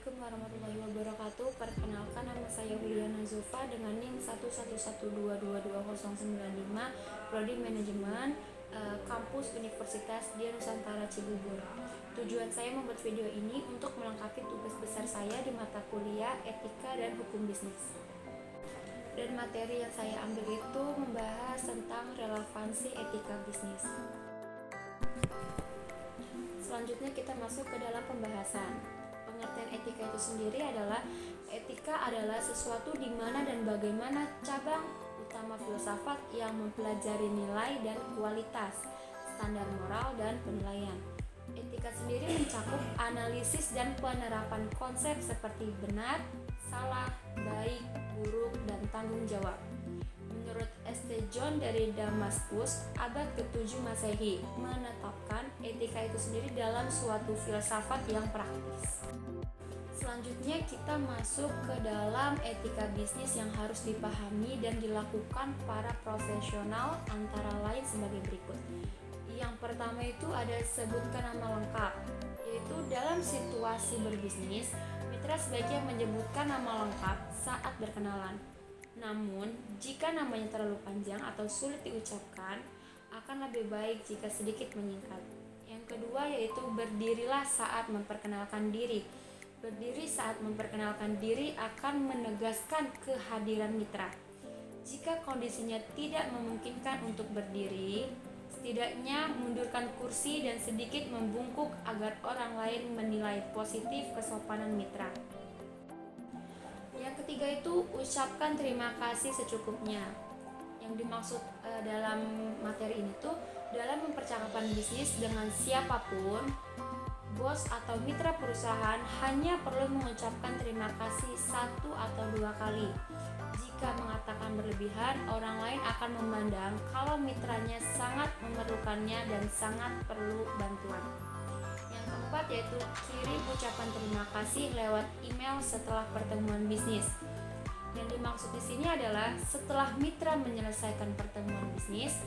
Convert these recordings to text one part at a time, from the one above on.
Assalamualaikum warahmatullahi wabarakatuh. Perkenalkan, nama saya Juliana Zulfa dengan NIM 111222095, Prodi Manajemen, Kampus Universitas Dianusantara Cibubur. Tujuan saya membuat video ini untuk melengkapi tugas besar saya di mata kuliah Etika dan Hukum Bisnis. Dan materi yang saya ambil itu membahas tentang relevansi etika bisnis. Selanjutnya kita masuk ke dalam pembahasan. Pengertian etika itu sendiri adalah etika adalah sesuatu di mana dan bagaimana cabang utama filsafat yang mempelajari nilai dan kualitas, standar moral dan penilaian. Etika sendiri mencakup analisis dan penerapan konsep seperti benar, salah, baik, buruk, dan tanggung jawab. Menurut St. John dari Damaskus, abad ke-7 Masehi, menetapkan etika itu sendiri dalam suatu filsafat yang praktis. Selanjutnya kita masuk ke dalam etika bisnis yang harus dipahami dan dilakukan para profesional, antara lain sebagai berikut. Yang pertama itu ada sebutkan nama lengkap, yaitu dalam situasi berbisnis, mitra sebaiknya menyebutkan nama lengkap saat berkenalan. Namun, jika namanya terlalu panjang atau sulit diucapkan, akan lebih baik jika sedikit menyingkat. Yang kedua yaitu berdirilah saat memperkenalkan diri. Berdiri saat memperkenalkan diri akan menegaskan kehadiran mitra. Jika kondisinya tidak memungkinkan untuk berdiri, setidaknya mundurkan kursi dan sedikit membungkuk agar orang lain menilai positif kesopanan mitra. Yang ketiga itu ucapkan terima kasih secukupnya. Yang dimaksud dalam materi ini tuh dalam mempercakapkan bisnis dengan siapapun, bos atau mitra perusahaan hanya perlu mengucapkan terima kasih 1 atau 2 kali. Jika mengatakan berlebihan, orang lain akan memandang kalau mitranya sangat memerlukannya dan sangat perlu bantuan. Yang keempat yaitu kirim ucapan terima kasih lewat email setelah pertemuan bisnis. Yang dimaksud di sini adalah setelah mitra menyelesaikan pertemuan bisnis,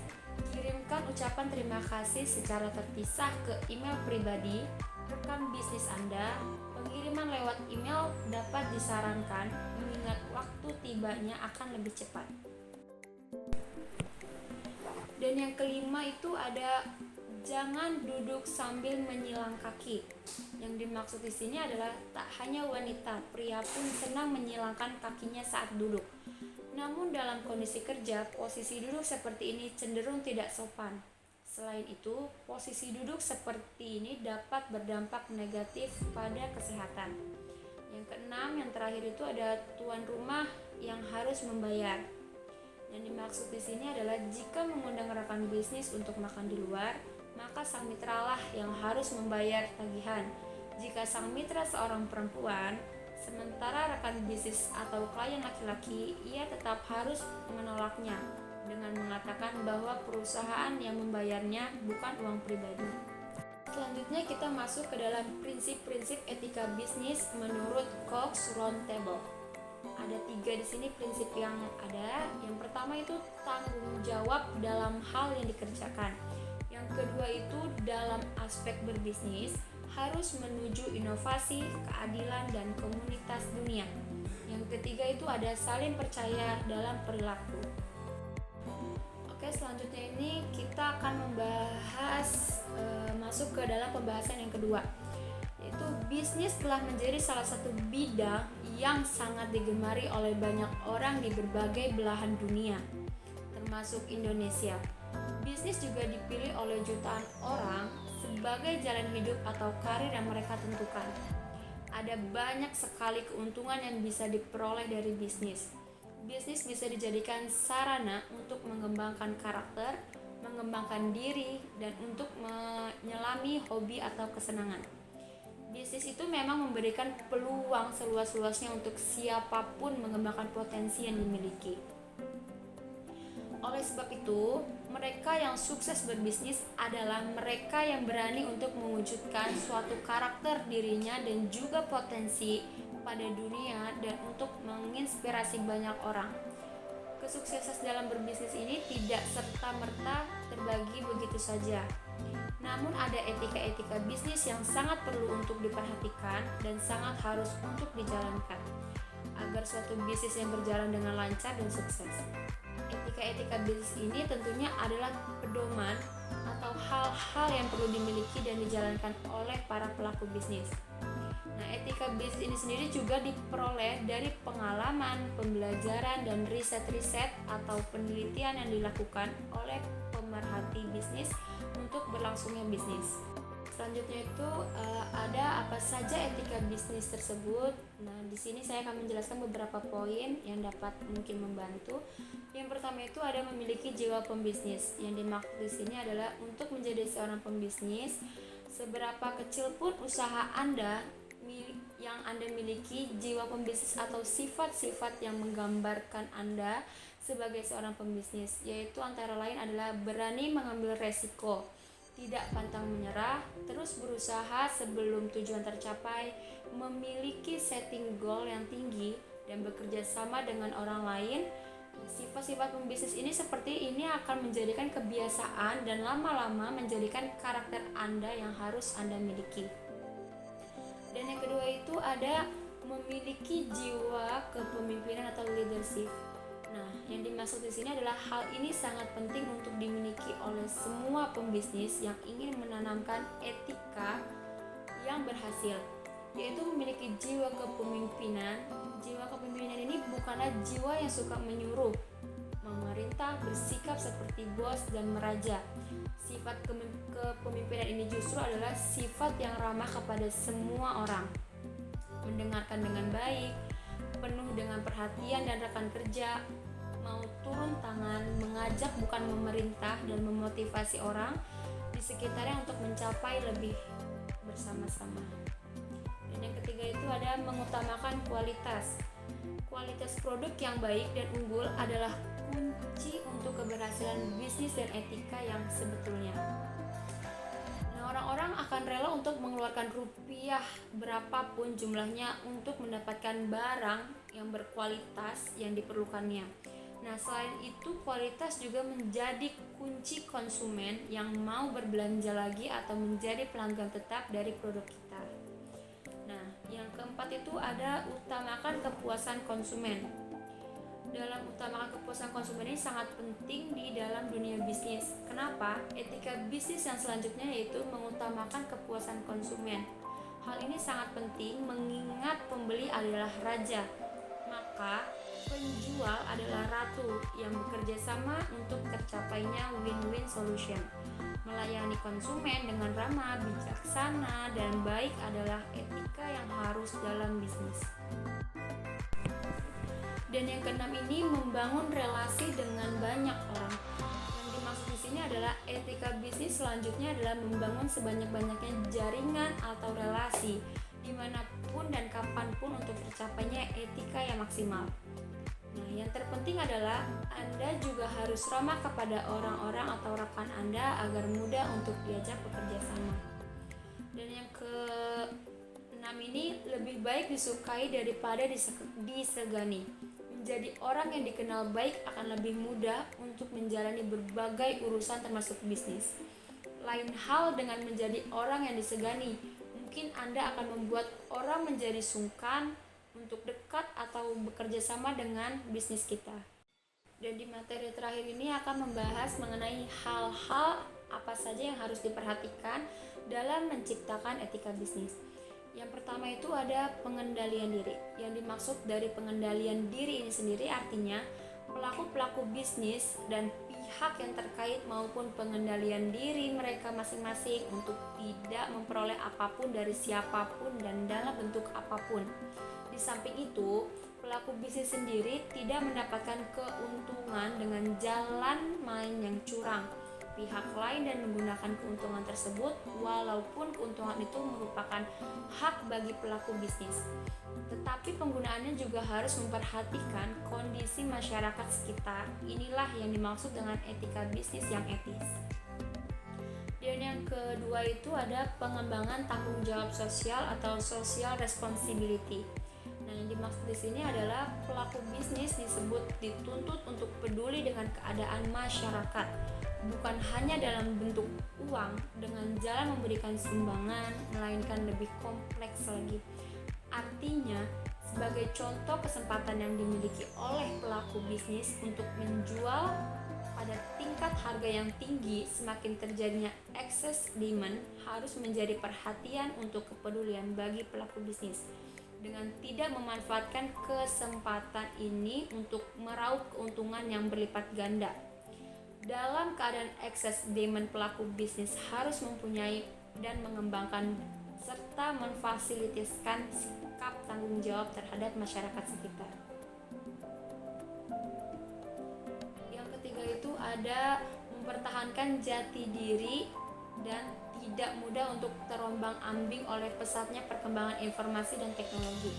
kirimkan ucapan terima kasih secara terpisah ke email pribadi rekan bisnis Anda. Pengiriman lewat email dapat disarankan mengingat waktu tibanya akan lebih cepat. Dan yang kelima itu ada jangan duduk sambil menyilang kaki. Yang dimaksud di sini adalah tak hanya wanita, pria pun senang menyilangkan kakinya saat duduk. Namun dalam kondisi kerja, posisi duduk seperti ini cenderung tidak sopan. Selain itu, posisi duduk seperti ini dapat berdampak negatif pada kesehatan. Yang keenam, yang terakhir itu ada tuan rumah yang harus membayar. Yang dimaksud di sini adalah jika mengundang rekan bisnis untuk makan di luar, maka sang mitralah yang harus membayar tagihan. Jika sang mitra seorang perempuan, sementara rekan bisnis atau klien laki-laki, ia tetap harus menolaknya dengan mengatakan bahwa perusahaan yang membayarnya bukan uang pribadi. Selanjutnya kita masuk ke dalam prinsip-prinsip etika bisnis menurut Cox Roundtable. Ada 3 di sini prinsip yang ada. Yang pertama itu tanggung jawab dalam hal yang dikerjakan. Yang kedua itu dalam aspek berbisnis harus menuju inovasi, keadilan, dan komunitas dunia. Yang ketiga itu ada saling percaya dalam perilaku. Oke, selanjutnya ini kita akan membahas masuk ke dalam pembahasan yang kedua, yaitu bisnis telah menjadi salah satu bidang yang sangat digemari oleh banyak orang di berbagai belahan dunia, termasuk Indonesia. Bisnis juga dipilih oleh jutaan orang sebagai jalan hidup atau karir yang mereka tentukan. Ada banyak sekali keuntungan yang bisa diperoleh dari bisnis. Bisnis bisa dijadikan sarana untuk mengembangkan karakter, mengembangkan diri, dan untuk menyelami hobi atau kesenangan. Bisnis itu memang memberikan peluang seluas-luasnya untuk siapapun mengembangkan potensi yang dimiliki. Oleh sebab itu, mereka yang sukses berbisnis adalah mereka yang berani untuk mewujudkan suatu karakter dirinya dan juga potensi pada dunia dan untuk menginspirasi banyak orang. Kesuksesan dalam berbisnis ini tidak serta-merta terbagi begitu saja. Namun ada etika-etika bisnis yang sangat perlu untuk diperhatikan dan sangat harus untuk dijalankan agar suatu bisnis yang berjalan dengan lancar dan sukses. Etika-etika bisnis ini tentunya adalah pedoman atau hal-hal yang perlu dimiliki dan dijalankan oleh para pelaku bisnis. Nah, etika bisnis ini sendiri juga diperoleh dari pengalaman, pembelajaran, dan riset-riset atau penelitian yang dilakukan oleh pemerhati bisnis untuk berlangsungnya bisnis. Selanjutnya itu ada apa saja etika bisnis tersebut. Nah, di sini saya akan menjelaskan beberapa poin yang dapat mungkin membantu. Yang pertama itu ada memiliki jiwa pembisnis. Yang dimaksud di sini adalah untuk menjadi seorang pembisnis, seberapa kecil pun usaha Anda yang Anda miliki, jiwa pembisnis atau sifat-sifat yang menggambarkan Anda sebagai seorang pembisnis, yaitu antara lain adalah berani mengambil resiko, tidak pantang menyerah, terus berusaha sebelum tujuan tercapai, memiliki setting goal yang tinggi, dan bekerja sama dengan orang lain. Sifat-sifat pembisnis ini seperti ini akan menjadikan kebiasaan dan lama-lama menjadikan karakter Anda yang harus Anda miliki. Dan yang kedua itu ada memiliki jiwa kepemimpinan atau leadership. Nah, yang dimaksud di sini adalah hal ini sangat penting untuk dimiliki oleh semua pembisnis yang ingin menanamkan etika yang berhasil, yaitu memiliki jiwa kepemimpinan. Jiwa kepemimpinan ini bukanlah jiwa yang suka menyuruh, memerintah, bersikap seperti bos dan meraja. Sifat kepemimpinan ini justru adalah sifat yang ramah kepada semua orang, mendengarkan dengan baik, penuh dengan perhatian dan rekan kerja, mau turun tangan, mengajak bukan memerintah, dan memotivasi orang di sekitarnya untuk mencapai lebih bersama-sama. Dan yang ketiga itu ada mengutamakan kualitas. Kualitas produk yang baik dan unggul adalah kunci untuk keberhasilan bisnis dan etika yang sebetulnya. Nah, orang-orang akan rela untuk mengeluarkan rupiah berapapun jumlahnya untuk mendapatkan barang yang berkualitas yang diperlukannya. Nah, selain itu kualitas juga menjadi kunci konsumen yang mau berbelanja lagi atau menjadi pelanggan tetap dari produk kita. Nah, yang keempat itu ada utamakan kepuasan konsumen. Dalam utamakan kepuasan konsumen ini sangat penting di dalam dunia bisnis. Kenapa? Etika bisnis yang selanjutnya yaitu mengutamakan kepuasan konsumen. Hal ini sangat penting mengingat pembeli adalah raja, maka penjual adalah ratu yang bekerja sama untuk tercapainya win-win solution. Melayani konsumen dengan ramah, bijaksana, dan baik adalah etika yang harus dalam bisnis. Dan yang keenam ini membangun relasi dengan banyak orang. Yang dimaksud di sini adalah etika bisnis selanjutnya adalah membangun sebanyak-banyaknya jaringan atau relasi dimanapun dan kapanpun untuk tercapainya etika yang maksimal. Nah, yang terpenting adalah Anda juga harus ramah kepada orang-orang atau rekan Anda agar mudah untuk diajak bekerja sama. Dan yang keenam ini lebih baik disukai daripada disegani. Menjadi orang yang dikenal baik akan lebih mudah untuk menjalani berbagai urusan termasuk bisnis. Lain hal dengan menjadi orang yang disegani. Mungkin Anda akan membuat orang menjadi sungkan untuk dekat atau bekerja sama dengan bisnis kita. Dan di materi terakhir ini akan membahas mengenai hal-hal apa saja yang harus diperhatikan dalam menciptakan etika bisnis. Yang pertama itu ada pengendalian diri. Yang dimaksud dari pengendalian diri ini sendiri artinya pelaku-pelaku bisnis dan pihak yang terkait maupun pengendalian diri mereka masing-masing untuk tidak memperoleh apapun dari siapapun dan dalam bentuk apapun. Di samping itu, pelaku bisnis sendiri tidak mendapatkan keuntungan dengan jalan main yang curang. Pihak lain dan menggunakan keuntungan tersebut walaupun keuntungan itu merupakan hak bagi pelaku bisnis. Tetapi penggunaannya juga harus memperhatikan kondisi masyarakat sekitar. Inilah yang dimaksud dengan etika bisnis yang etis. Dan yang kedua itu ada pengembangan tanggung jawab sosial atau social responsibility. Nah, yang dimaksud di sini adalah pelaku bisnis dituntut untuk peduli dengan keadaan masyarakat, bukan hanya dalam bentuk uang dengan jalan memberikan sumbangan, melainkan lebih kompleks lagi. Artinya, sebagai contoh kesempatan yang dimiliki oleh pelaku bisnis untuk menjual pada tingkat harga yang tinggi, semakin terjadinya excess demand harus menjadi perhatian untuk kepedulian bagi pelaku bisnis dengan tidak memanfaatkan kesempatan ini untuk meraup keuntungan yang berlipat ganda. Dalam keadaan excess demand, pelaku bisnis harus mempunyai dan mengembangkan serta memfasilitasikan sikap tanggung jawab terhadap masyarakat sekitar. Yang ketiga itu ada mempertahankan jati diri dan tidak mudah untuk terombang-ambing oleh pesatnya perkembangan informasi dan teknologi.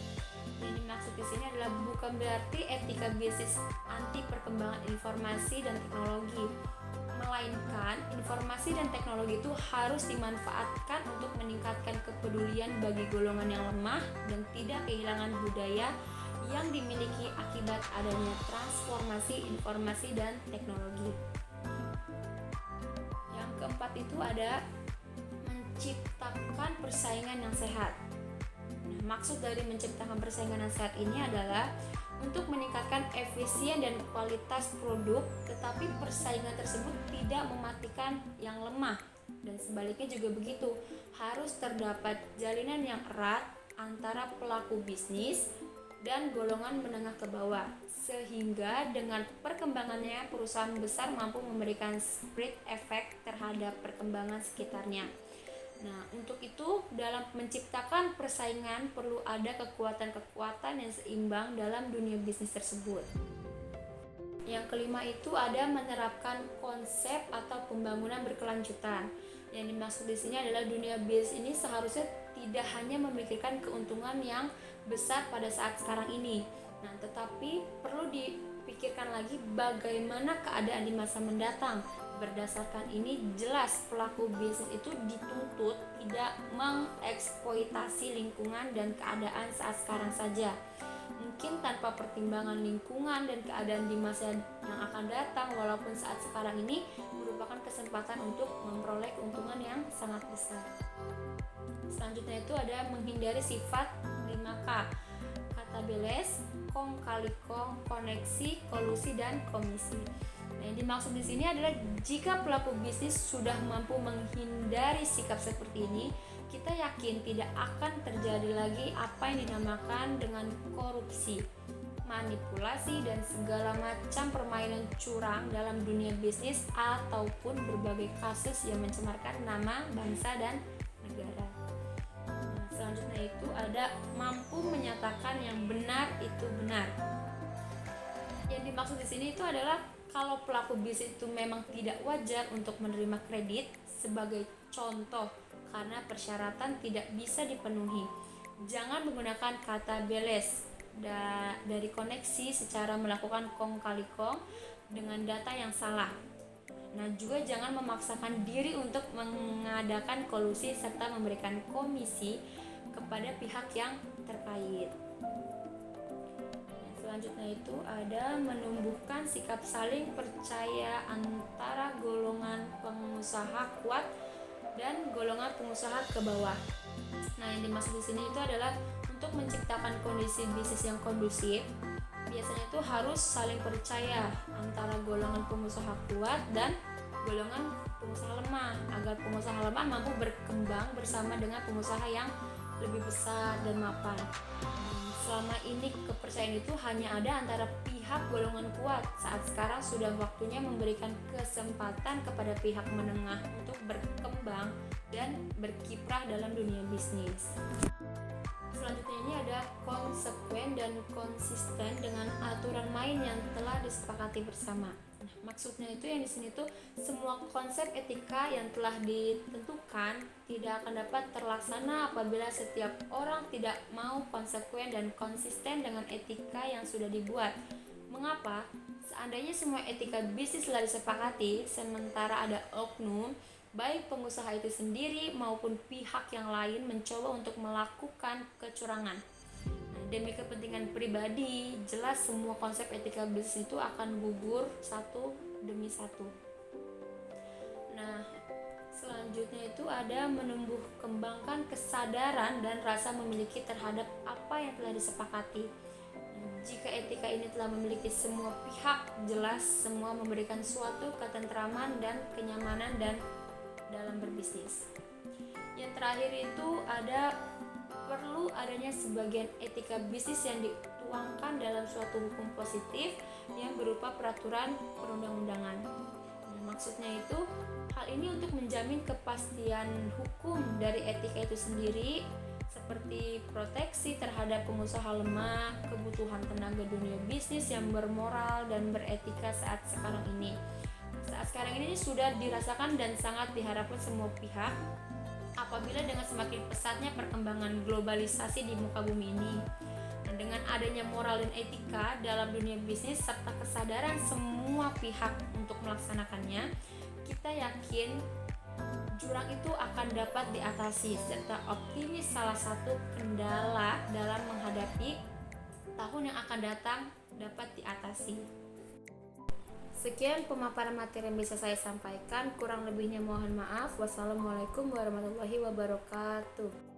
Yang dimaksud di sini adalah bukan berarti etika bisnis anti perkembangan informasi dan teknologi, melainkan informasi dan teknologi itu harus dimanfaatkan untuk meningkatkan kepedulian bagi golongan yang lemah dan tidak kehilangan budaya yang dimiliki akibat adanya transformasi informasi dan teknologi. Yang keempat itu ada menciptakan persaingan yang sehat. Maksud dari menciptakan persaingan yang sehat ini adalah untuk meningkatkan efisien dan kualitas produk, tetapi persaingan tersebut tidak mematikan yang lemah, dan sebaliknya juga begitu. Harus terdapat jalinan yang erat antara pelaku bisnis dan golongan menengah ke bawah, sehingga dengan perkembangannya perusahaan besar mampu memberikan spread effect terhadap perkembangan sekitarnya. Nah, untuk itu dalam menciptakan persaingan perlu ada kekuatan-kekuatan yang seimbang dalam dunia bisnis tersebut. Yang kelima itu ada menerapkan konsep atau pembangunan berkelanjutan. Yang dimaksud di sini adalah dunia bisnis ini seharusnya tidak hanya memikirkan keuntungan yang besar pada saat sekarang ini. Nah, tetapi perlu dipikirkan lagi bagaimana keadaan di masa mendatang. Berdasarkan ini jelas pelaku bisnis itu dituntut tidak mengeksploitasi lingkungan dan keadaan saat sekarang saja. Mungkin tanpa pertimbangan lingkungan dan keadaan di masa yang akan datang, walaupun saat sekarang ini merupakan kesempatan untuk memperoleh keuntungan yang sangat besar. Selanjutnya itu ada menghindari sifat 5K. Kata beles, kong kali kong, koneksi, kolusi, dan komisi. Nah, yang dimaksud di sini adalah jika pelaku bisnis sudah mampu menghindari sikap seperti ini, kita yakin tidak akan terjadi lagi apa yang dinamakan dengan korupsi, manipulasi, dan segala macam permainan curang dalam dunia bisnis ataupun berbagai kasus yang mencemarkan nama bangsa dan negara. Nah, selanjutnya itu ada mampu menyatakan yang benar itu benar. Yang dimaksud di sini itu adalah kalau pelaku bisnis itu memang tidak wajar untuk menerima kredit sebagai contoh karena persyaratan tidak bisa dipenuhi. Jangan menggunakan kata beles dari koneksi secara melakukan kong kali kong dengan data yang salah. Nah, juga jangan memaksakan diri untuk mengadakan kolusi serta memberikan komisi kepada pihak yang terkait. Selanjutnya itu ada menumbuhkan sikap saling percaya antara golongan pengusaha kuat dan golongan pengusaha ke bawah. Nah, yang dimaksud di sini itu adalah untuk menciptakan kondisi bisnis yang kondusif. Biasanya itu harus saling percaya antara golongan pengusaha kuat dan golongan pengusaha lemah agar pengusaha lemah mampu berkembang bersama dengan pengusaha yang lebih besar dan mapan. Selama ini kepercayaan itu hanya ada antara pihak golongan kuat. Saat sekarang sudah waktunya memberikan kesempatan kepada pihak menengah untuk berkembang dan berkiprah dalam dunia bisnis. Selanjutnya ini ada konsekuen dan konsisten dengan aturan main yang telah disepakati bersama. Nah, maksudnya itu yang di sini tuh semua konsep etika yang telah ditentukan tidak akan dapat terlaksana apabila setiap orang tidak mau konsekuen dan konsisten dengan etika yang sudah dibuat. Mengapa? Seandainya semua etika bisnis telah disepakati, sementara ada oknum, baik pengusaha itu sendiri maupun pihak yang lain mencoba untuk melakukan kecurangan. Demi kepentingan pribadi, jelas semua konsep etika bisnis itu akan gugur satu demi satu. Nah, selanjutnya itu ada menumbuh kembangkan kesadaran dan rasa memiliki terhadap apa yang telah disepakati. Jika etika ini telah memiliki semua pihak, jelas semua memberikan suatu ketentraman dan kenyamanan dan dalam berbisnis. Yang terakhir itu ada perlu adanya sebagian etika bisnis yang dituangkan dalam suatu hukum positif yang berupa peraturan perundang-undangan. Maksudnya itu hal ini untuk menjamin kepastian hukum dari etika itu sendiri, seperti proteksi terhadap pengusaha lemah, kebutuhan tenaga dunia bisnis yang bermoral dan beretika saat sekarang ini. Saat sekarang ini sudah dirasakan dan sangat diharapkan semua pihak apabila dengan semakin pesatnya perkembangan globalisasi di muka bumi ini. Dan dengan adanya moral dan etika dalam dunia bisnis serta kesadaran semua pihak untuk melaksanakannya, kita yakin jurang itu akan dapat diatasi serta optimis salah satu kendala dalam menghadapi tahun yang akan datang dapat diatasi. Sekian pemaparan materi yang bisa saya sampaikan, kurang lebihnya mohon maaf. Wassalamualaikum warahmatullahi wabarakatuh.